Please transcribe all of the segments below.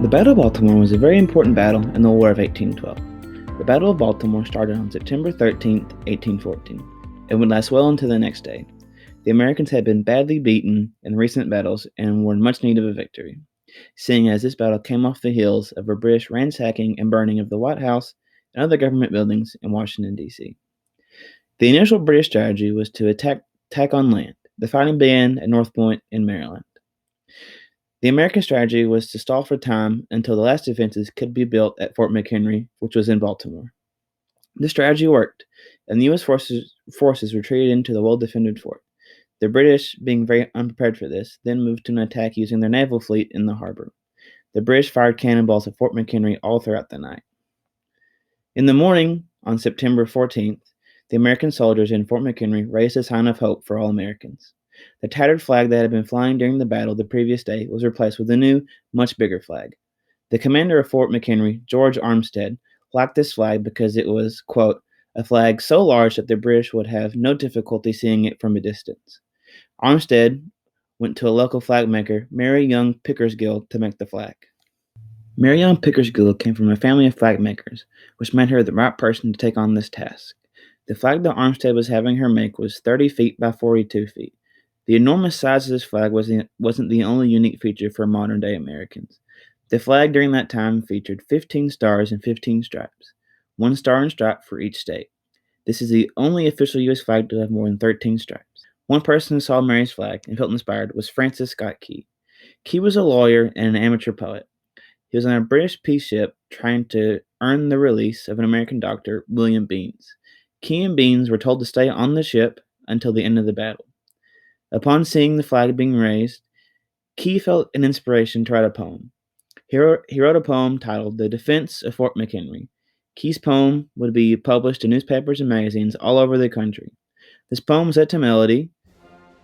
The Battle of Baltimore was a very important battle in the War of 1812. The Battle of Baltimore started on September 13, 1814, and would last well into the next day. The Americans had been badly beaten in recent battles and were in much need of a victory, seeing as this battle came off the heels of a British ransacking and burning of the White House and other government buildings in Washington, D.C. The initial British strategy was to attack on land. The fighting began at North Point in Maryland. The American strategy was to stall for time until the last defenses could be built at Fort McHenry, which was in Baltimore. This strategy worked, and the U.S. forces retreated into the well-defended fort. The British, being very unprepared for this, then moved to an attack using their naval fleet in the harbor. The British fired cannonballs at Fort McHenry all throughout the night. In the morning, on September 14th, the American soldiers in Fort McHenry raised a sign of hope for all Americans. The tattered flag that had been flying during the battle the previous day was replaced with a new, much bigger flag. The commander of Fort McHenry, George Armstead, liked this flag because it was, quote, a flag so large that the British would have no difficulty seeing it from a distance. Armstead went to a local flag maker, Mary Young Pickersgill, to make the flag. Mary Young Pickersgill came from a family of flag makers, which made her the right person to take on this task. The flag that Armstead was having her make was 30 feet by 42 feet. The enormous size of this flag wasn't the only unique feature for modern-day Americans. The flag during that time featured 15 stars and 15 stripes, one star and stripe for each state. This is the only official U.S. flag to have more than 13 stripes. One person who saw Mary's flag and felt inspired was Francis Scott Key. Key was a lawyer and an amateur poet. He was on a British peace ship trying to earn the release of an American doctor, William Beans. Key and Beans were told to stay on the ship until the end of the battle. Upon seeing the flag being raised, Key felt an inspiration to write a poem. He wrote a poem titled The Defense of Fort McHenry. Key's poem would be published in newspapers and magazines all over the country. This poem was set to melody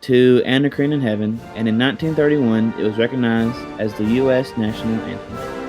to Anna Karenina in Heaven, and in 1931 it was recognized as the U.S. national anthem.